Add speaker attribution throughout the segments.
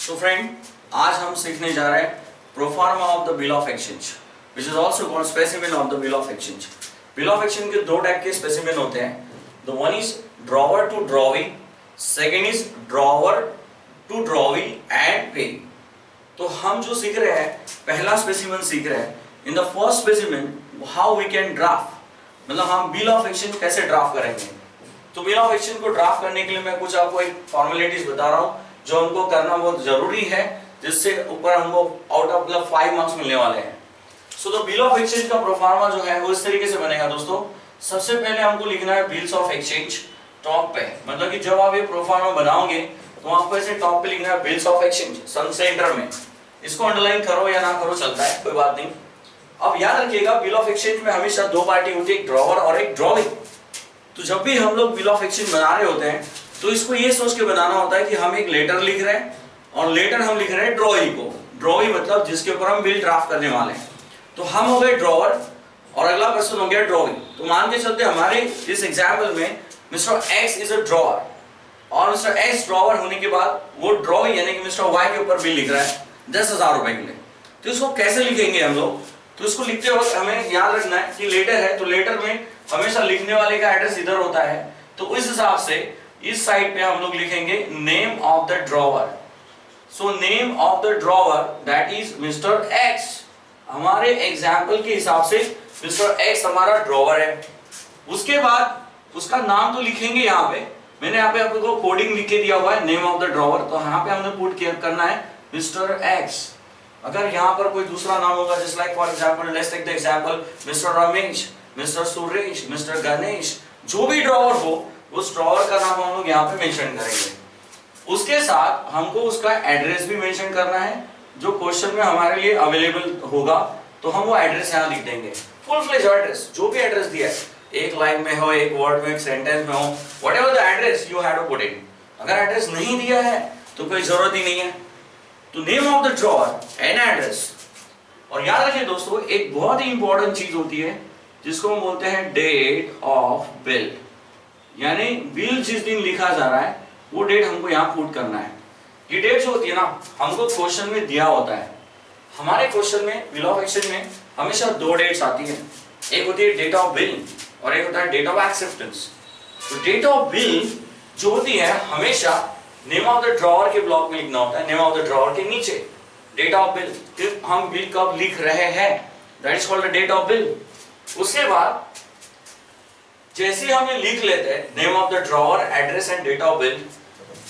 Speaker 1: तो फ्रेंड, आज हम सीखने जा रहे हैं proforma of the bill of exchange, which is also called specimen of the bill of exchange. Bill of exchange के दो टाइप के स्पेसिमेन होते हैं। The one is drawer to drawee, second is drawer to drawee and pay. तो हम जो सीख रहे हैं, पहला स्पेसिमेन सीख रहे हैं। In the first specimen how we can draft, मतलब हम बिल ऑफ एक्सचेंज कैसे ड्राफ्ट करेंगे। तो बिल ऑफ एक्सचेंज को ड्राफ्ट करने के लिए मैं कुछ आपको एक फॉर्मेलिटीज बता रहा हूँ जो हमको करना बहुत जरूरी है, जिससे ऊपर हमको आउट ऑफ 5 मार्क्स मिलने वाले हैं। So the bill of exchange का प्रोफार्मा जो है वो इस तरीके से बनेगा दोस्तों। सबसे पहले हमको लिखना है बिल्स ऑफ एक्सचेंज टॉप पे, मतलब कि जब आप ये प्रोफार्मा बनाओगे तो आपको ऐसे टॉप पे लिखना है bills of exchange sun centre में। इसको अंडरलाइन करो या ना करो चलता है, कोई बात नहीं। अब याद रखिएगा बिल ऑफ एक्सचेंज में हमेशा दो पार्टी होती है, एक ड्रॉवर और एक ड्रॉविंग। तो जब भी हम लोग बिल ऑफ एक्सचेंज बना रहे होते हैं तो इसको ये सोच के बनाना होता है कि हम एक लेटर लिख रहे हैं और लेटर हम लिख रहे हैं ड्रॉवी को। ड्रॉवी मतलब जिसके ऊपर हम बिल ड्राफ्ट करने वाले हैं। तो हम हो गए ड्रॉवर और अगला पर्सन हो गया ड्रॉविंग। तो मान के चलते हमारे इस एग्जाम्पल में mister x is a drawer और मिस्टर एक्स ड्रॉवर होने के बाद वो ड्रॉविंग यानी कि मिस्टर वाई के ऊपर बिल लिख रहा है 10,000 रुपए के लिए। तो इसको कैसे लिखेंगे हम लोग? तो इसको लिखते वक्त हमें याद रखना है कि लेटर है तो लेटर में हमेशा लिखने वाले का एड्रेस इधर होता है। तो इस हिसाब से इस साइड पे हम लोग लिखेंगे name of the drawer. So name of the drawer that is mister x. हमारे एग्जाम्पल के हिसाब से मिस्टर एक्स हमारा ड्रॉवर है। उसके बाद उसका नाम तो लिखेंगे यहाँ पे, मैंने यहाँ पे आपको कोडिंग लिख के दिया हुआ है नेम ऑफ द ड्रॉवर। तो यहाँ पे हमने पुट करना है मिस्टर एक्स। अगर यहाँ पर कोई दूसरा नाम होगा, just like for example let's take the example mister Ramesh, mister Suresh, mister Ganesh, जो भी ड्रॉवर हो उस ड्रॉवर का नाम हम लोग यहाँ पे मेंशन करेंगे। उसके साथ हमको उसका एड्रेस भी मेंशन करना है जो क्वेश्चन में हमारे लिए अवेलेबल होगा। तो हम वो एड्रेस यहाँ लिख देंगे, फुल फ्लेज एड्रेस, जो भी एड्रेस दिया है, एक लाइन में हो, एक वर्ड में, एक सेंटेंस में हो, whatever the address you have to put in. अगर एड्रेस नहीं दिया है तो कोई जरूरत ही नहीं है। तो name of the drawer and address. और याद रखिए दोस्तों, एक बहुत ही इंपॉर्टेंट चीज होती है जिसको हम बोलते हैं डेट ऑफ बिल, यानी बिल जिस दिन लिखा जा रहा है वो डेट हमको यहाँ पुट करना है। ये डेट जो होती है ना, हमको क्वेश्चन में दिया होता है। हमारे क्वेश्चन में बिल ऑफ एक्सचेंज में हमेशा दो डेट्स आती है, एक होती है डेट ऑफ बिल और एक होता है डेट ऑफ एक्सेप्टेंस। तो डेट ऑफ बिल जो होती है हमेशा नेम ऑफ द ड्रॉवर के ब्लॉक में लिखना होता है, नेम ऑफ द ड्रॉवर के नीचे डेट ऑफ बिल, फिर हम बिल कब लिख रहे हैं, that is called the date of bill. उसके बाद जैसे हम ये लिख लेते हैं name of the drawer, address and date of bill,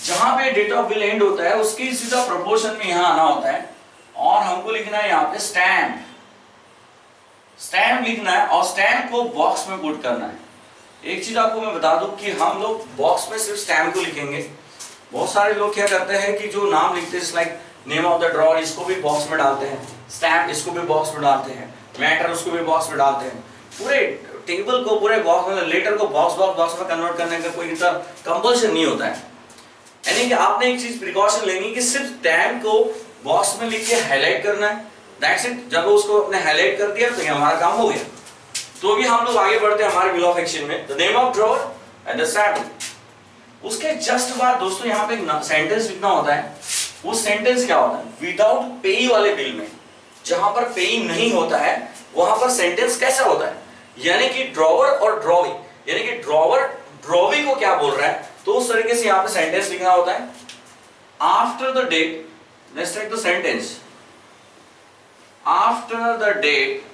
Speaker 1: जहां पे डेट ऑफ बिल एंड होता है उसकी सीधा प्रोपोर्शन में यहां आना होता है और हमको लिखना है यहाँ पे स्टैम्प। स्टैम्प लिखना है और स्टैम्प को बॉक्स में पुट करना है। एक चीज आपको मैं बता दूं कि हम लोग बॉक्स में सिर्फ स्टैम्प को लिखेंगे। बहुत सारे लोग क्या करते हैं कि जो नाम लिखते हैं like name of the drawer, इसको भी बॉक्स में डालते हैं, स्टैम्प इसको भी बॉक्स में डालते हैं, मैटर उसको भी बॉक्स में डालते हैं। पूरे टेबल को पूरे बॉक्स में, लेटर को बॉक्स में कन्वर्ट करने का कोई इतना कंपल्शन नहीं होता है। यानी कि आपने एक चीज प्रिकॉशन लेनी कि सिर्फ स्टैम्प को बॉक्स में लिख के हाईलाइट करना है, दैट्स इट। जब उसको आपने हाईलाइट कर दिया तो ये हमारा काम हो गया। तो अभी हम लोग आगे बढ़ते हैं हमारे बिल ऑफ एक्सचेंज में, the name of drawer and the stamp. उसके जस्ट बाद दोस्तों यहाँ पे एक सेंटेंस लिखना होता है। वो सेंटेंस क्या होता है? विदाउट पेई वाले बिल में, जहां पर पेई नहीं होता है वहां पर सेंटेंस कैसा होता है, यानी कि ड्रॉवर और ड्रॉवी, यानी कि ड्रॉवर ड्रॉवी को क्या बोल रहा है, तो उस तरीके से यहाँ पे सेंटेंस लिखना होता है। After the date, let's take the sentence, after the date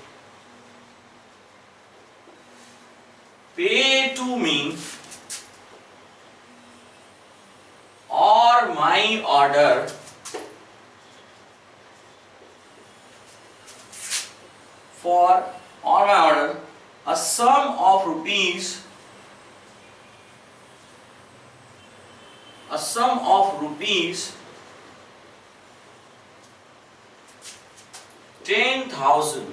Speaker 1: पे to me or my order for or my order a sum of rupees 10,000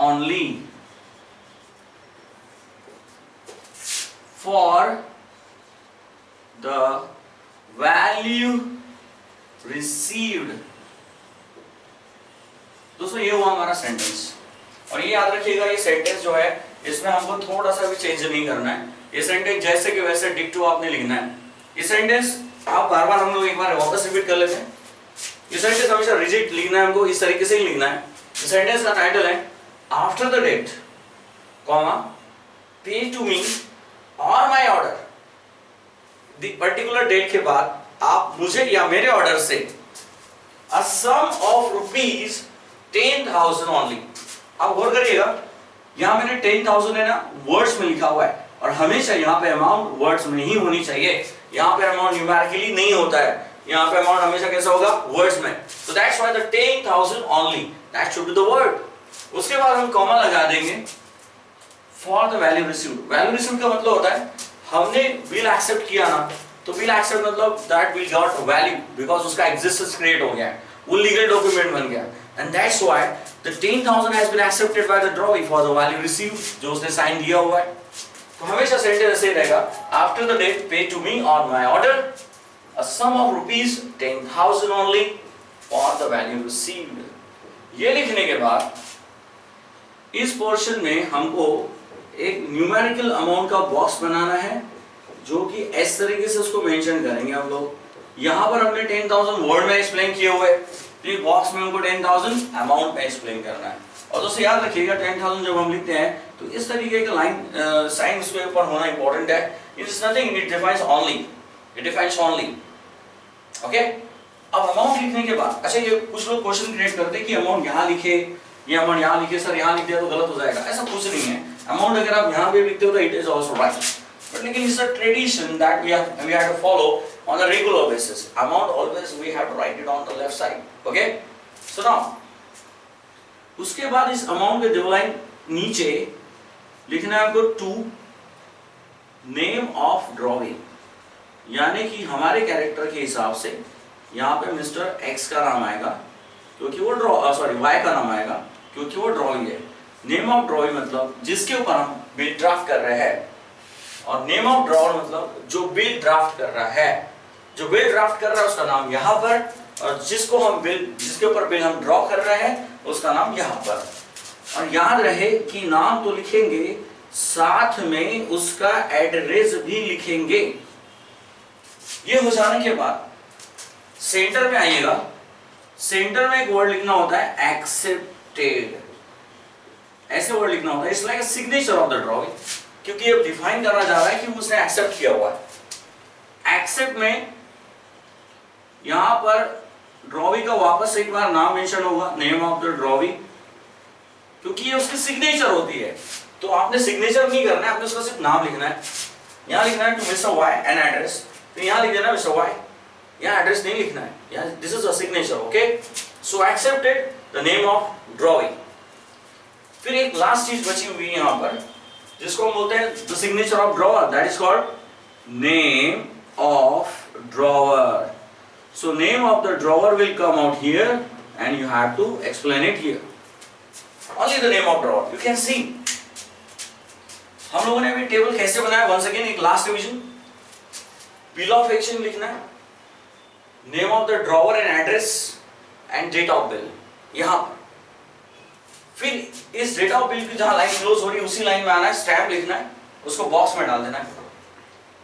Speaker 1: only for the value received। दोस्तों ये हुआ हमारा सेंटेंस। और ये याद रखिएगा, ये सेंटेंस जो है इसमें हमको थोड़ा सा भी चेंज नहीं करना है। ये सेंटेंस जैसे कि वैसे डिक्टो आपने लिखना है। ये सेंटेंस आप बार बार हम लोग एक बार वापस रिपीट कर लेते हैं। ये सेंटेंस हमेशा रिजिड लिखना है, हमको इस तरीके से ही लिखना है। सेंटेंस का टाइटल है after the date comma pay to me और my order. The particular date के बाद आप मुझे या मेरे ऑर्डर से a sum of rupees 10,000 only. आप गौर करिएगा, यहां मैंने 10,000 है ना वर्ड्स में लिखा हुआ है, और हमेशा यहाँ पे अमाउंट वर्ड्स में ही होनी चाहिए। यहाँ पे अमाउंट न्यूमेरिकली नहीं होता है, यहाँ पे अमाउंट हमेशा कैसा होगा, वर्ड्स में। So that's why the 10,000 only, that should be the word। उसके बाद हम कॉमा लगा देंगे for the value received। value received का मतलब होता है हमने बिल एक्सेप्ट किया ना, तो बिल एक्सेप्ट मतलब that we got value because उसका एक्जिस्टेंस क्रिएट हो गया है, वो लीगल डॉक्यूमेंट बन गया, and that's why the 10,000 has been accepted by the drawee for the value received, जो उसने साइन दिया हुआ है। तो हमेशा सेंटेंस ऐसे रहेगा आफ्टर द डेट पे to me on my order a sum of rupees 10,000 only for the value received। ये लिखने के बाद इस पोर्शन में हमको एक न्यूमेरिकल अमाउंट का बॉक्स बनाना है, जो कि इस तरीके से उसको मेंशन करेंगे हम लोग। यहाँ पर हमने 10,000 वर्ड में एक्सप्लेन किए हुए, तो ये बॉक्स में हमको 10,000 अमाउंट में एक्सप्लेन करना है। और दोस्तों याद रखिएगा 10,000 जब हम लिखते हैं तो इस तरीके का लाइन साइन इसके ऊपर होना इंपॉर्टेंट है। It is nothing, it defines only, it defines only. Okay, अब अमाउंट लिखने के बाद, अच्छा ये कुछ लोग क्वेश्चन क्रिएट करते हैं कि अमाउंट यहाँ लिखे, ये अमाउंट यहाँ लिखे, सर यहाँ लिख दिया तो गलत हो जाएगा। ऐसा कुछ नहीं है, अमाउंट अगर आप यहाँ पे लिखते हो तो it is also right, but लेकिन it's a tradition that we have to follow on a regular basis. Amount always we have to write it on the left side. Okay, so now उसके बाद इस amount के दो line नीचे लिखना है आपको टू नेम ऑफ ड्रॉइंग, यानी कि हमारे कैरेक्टर के हिसाब से यहाँ पे मिस्टर एक्स का नाम आएगा क्योंकि वो सॉरी वाई का नाम आएगा क्योंकि वो ड्रॉइंग है। नेम ऑफ ड्रॉइंग मतलब जिसके ऊपर हम बिल ड्राफ्ट कर रहे हैं, और नेम ऑफ ड्रॉअर मतलब जो बिल ड्राफ्ट कर रहा है, जो बिल ड्राफ्ट कर रहा है उसका नाम यहाँ पर, और जिसको हम बिल, जिसके ऊपर बिल हम ड्रॉ कर रहे हैं उसका नाम यहाँ पर। और याद रहे कि नाम तो लिखेंगे, साथ में उसका एड्रेस भी लिखेंगे। ये हो जाने के बाद सेंटर में आइएगा, सेंटर में एक वर्ड लिखना होता है एक्सेप्टेड, ऐसे वर्ड लिखना होता है। It's like a signature of the drawing, क्योंकि ये डिफाइन करना चाह रहा है कि उसने एक्सेप्ट किया हुआ है। एक्सेप्ट में यहां पर ड्रॉवी का वापस एक बार नाम मेंशन होगा, नेम ऑफ द ड्रॉवी, क्योंकि ये उसकी सिग्नेचर होती है। तो आपने सिग्नेचर नहीं करना है, आपने उसका सिर्फ नाम लिखना है। यहाँ लिखना है to mister Y and address, तो यहाँ लिख देना मिस्टर वाई, यहाँ एड्रेस नहीं लिखना है, यहाँ this is a signature. Okay, so accepted the name of drawee. फिर एक लास्ट चीज बची हुई है यहाँ पर, जिसको हम बोलते हैं the signature of drawer, that is called name of drawer. So name of the drawer will come out here and you have to explain it here. Only the name of drawer. You can see. हम लोगों ने अभी table कैसे बनाया? Once again एक last revision. Bill of exchange लिखना है, name of the drawer and address and date of bill यहाँ पर। फिर इस डेट ऑफ बिल की जहां लाइन क्लोज हो रही है उसी लाइन में आना है, स्टैम्प लिखना है, उसको बॉक्स में डाल देना है।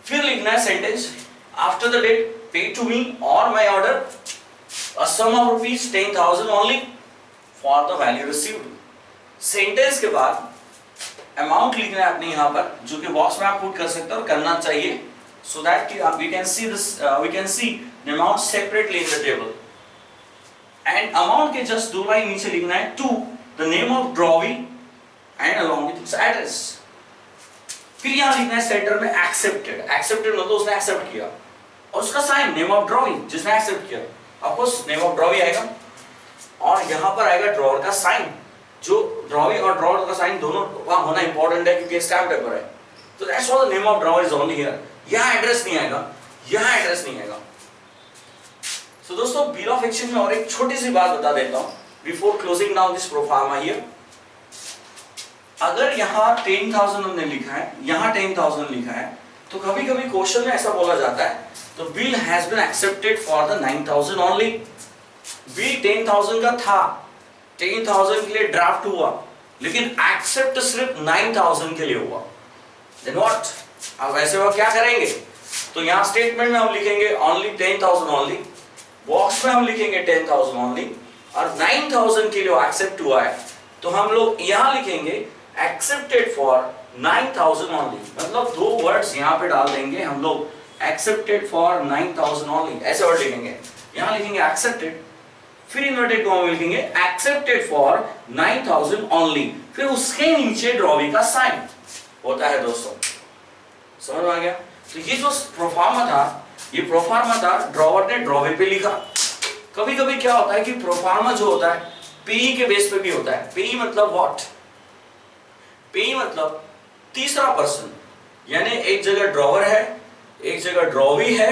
Speaker 1: फिर लिखना है sentence after the date pay to me or my order a sum of rupees 10,000 only for the value received। Sentence के बाद अमाउंट लिखना है आपने यहाँ पर, जो कि बॉक्स में आप पुट कर सकते हो और करना चाहिए, so that we can see this we can see the amount separately in the table। and amount के जस्ट दो लाइन नीचे लिखना है to the name of drawee and along with its address। फिर यहाँ लिखना है सेंटर में एक्सेप्टेड, एक्सेप्टेड मतलब उसने एक्सेप्ट किया, और उसका साइन नेम ऑफ ड्रॉइंग जिसने एक्सेप्ट किया, of course name of drawing आएगा, और यहाँ पर आएगा ड्रॉअर का साइन, जो ड्रॉइंग और ड्रॉअर का साइन दोनों का होना इंपॉर्टेंट है क्योंकि स्टैम्प पेपर है। तो that's why the name of drawer is only here. यहाँ एड्रेस नहीं आएगा, यहाँ एड्रेस नहीं आएगा। सो दोस्तों बिल ऑफ एक्सचेंज में और एक छोटी सी बात बता देता हूँ before closing down this proforma here. अगर यहाँ 10,000 हमने लिखा है, यहाँ 10,000 लिखा है, तो कभी कभी क्वेश्चन में ऐसा बोला जाता है तो bill has been accepted for the 9,000 only. Bill 10,000 का था, 10,000 के लिए ड्राफ्ट हुआ, लेकिन एक्सेप्ट सिर्फ 9,000 के लिए हुआ। Then what? अब वैसे वो क्या करेंगे? तो यहाँ स्टेटमेंट में हम लिखेंगे ओनली 10,000 ओनली, बॉक्स में हम लिखेंगे 10,000 ओनली, और 9,000 के लिए एक्सेप्ट हुआ है तो हम लोग यहाँ लिखेंगे एक्सेप्टेड फॉर 9,000 ओनली, मतलब दो वर्ड्स यहाँ पे डाल देंगे हम लोग, एक्सेप्टेड फॉर 9,000 ओनली, ऐसे वर्ड लिखेंगे। यहाँ लिखेंगे एक्सेप्टेड, फिर इन्वर्टेड कॉमा में लिखेंगे एक्सेप्टेड फॉर 9,000 ओनली, फिर उसके नीचे ड्रॉवी का साइन होता है दोस्तों, समझ में आ गया। तो ये जो प्रोफार्मा था, ये प्रोफार्मा था, ड्रॉवर ने ड्रॉवे पे लिखा। कभी कभी क्या होता है कि प्रोफार्मा जो होता है पेई के बेस पे भी होता है। पेई मतलब व्हाट? पेई मतलब तीसरा पर्सन, यानी एक जगह ड्रॉवर है, एक जगह ड्रॉवी है,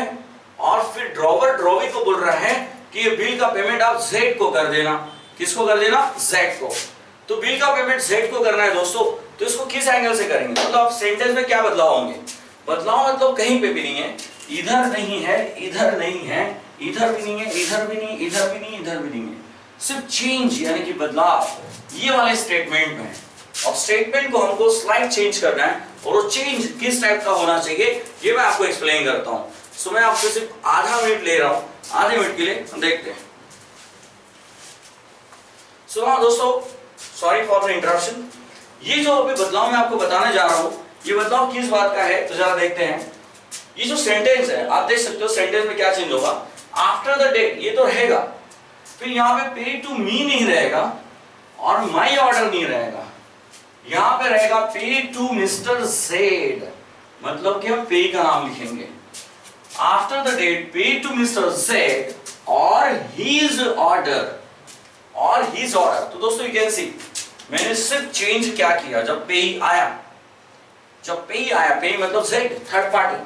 Speaker 1: और फिर ड्रॉवर ड्रॉवी को बोल रहा है कि ये बिल का पेमेंट आप जेड को कर देना। किसको कर देना? जेड को। तो बिल का पेमेंट जेड को करना है दोस्तों, तो इसको किस एंगल से करेंगे? मतलब आप सेंटेंस में क्या बदलाव होंगे? बदलाव मतलब कहीं पे भी नहीं है, इधर नहीं है, इधर नहीं है, इधर भी नहीं है, इधर भी नहीं, इधर भी नहीं, इधर भी नहीं है, सिर्फ चेंज यानी कि बदलाव ये वाले स्टेटमेंट में है। और स्टेटमेंट को हमको स्लाइड चेंज करना है, और वो चेंज किस टाइप का होना चाहिए ये मैं आपको एक्सप्लेन करता हूं। सो मैं आपको सिर्फ आधा मिनट ले रहा हूं, आधे मिनट के लिए हम देखते हैं। सो हाँ दोस्तों, सॉरी फॉर द इंटरप्शन। ये जो अभी बदलाव मैं आपको बताने जा रहा हूं, ये बदलाव किस बात का है तो जरा देखते हैं। ये जो सेंटेंस है आप देख सकते हो, सेंटेंस में क्या चेंज होगा? आफ्टर द डेट ये तो रहेगा, फिर यहाँ पे पे टू मी नहीं रहेगा और माई ऑर्डर नहीं रहेगा, यहाँ पे रहेगा पे टू मिस्टर जेड, मतलब कि हम पे का नाम लिखेंगे। आफ्टर द डेट पे टू मिस्टर जेड और हीज ऑर्डर, और हीज ऑर्डर। तो दोस्तों यू कैन सी मैंने सिर्फ चेंज क्या किया, जब पे आया, जब पे आया, पे मतलब जेड, थर्ड पार्टी,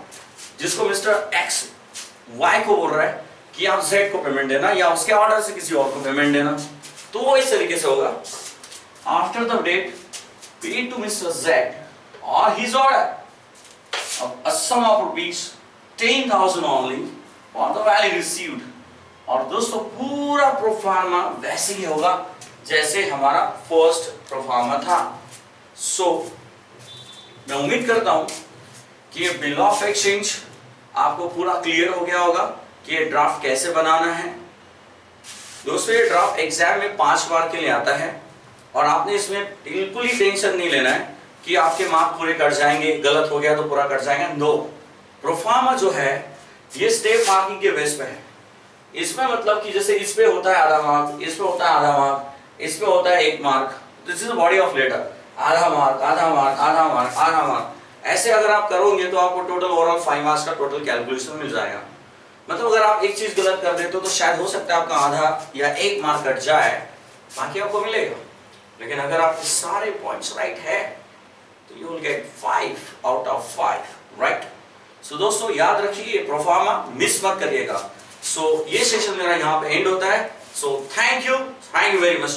Speaker 1: जिसको मिस्टर एक्स वाई को बोल रहा है कि आप जेड को पेमेंट देना या उसके ऑर्डर से किसी और को पेमेंट देना, तो वो इस तरीके से होगा। आफ्टर द डेट पे टू मिस्टर जेड और his order a sum of rupees 10,000 only for the value received। और दोस्तों पूरा प्रोफार्मा वैसे ही होगा जैसे हमारा फर्स्ट प्रोफार्मा था। सो मैं उम्मीद करता हूं कि ये बिल ऑफ एक्सचेंज आपको पूरा क्लियर हो गया होगा कि ये ड्राफ्ट कैसे बनाना है। दोस्तों ये ड्राफ्ट एग्जाम में 5 बार के लिए आता है, और आपने इसमें बिल्कुल ही टेंशन नहीं लेना है कि आपके मार्क पूरे कट जाएंगे, गलत हो गया तो पूरा कट जाएगा। नो, प्रोफार्मा जो है ये स्टेप मार्किंग के बेस पे है। इसमें मतलब कि जैसे इस पे होता है आधा मार्क, इस पे होता है आधा मार्क, इस पे होता है 1 mark, this is body of letter, आधा मार्क, आधा मार्क, आधा मार्क, आधा मार्क, ऐसे अगर आप करोगे तो आपको टोटल ओवरऑल 5 मार्क्स का टोटल कैलकुलेशन मिल जाएगा। मतलब अगर आप एक चीज गलत कर देते हो तो शायद हो सकता है आपका आधा या 1 मार्क कट जाए, बाकी आपको मिलेगा। लेकिन अगर आपके सारे पॉइंट्स राइट है तो you will get 5 out of 5, right. So दोस्तों याद रखिए प्रोफार्मा मिस मत करिएगा। सो ये सेशन मेरा यहाँ पे एंड होता है। So thank you very much.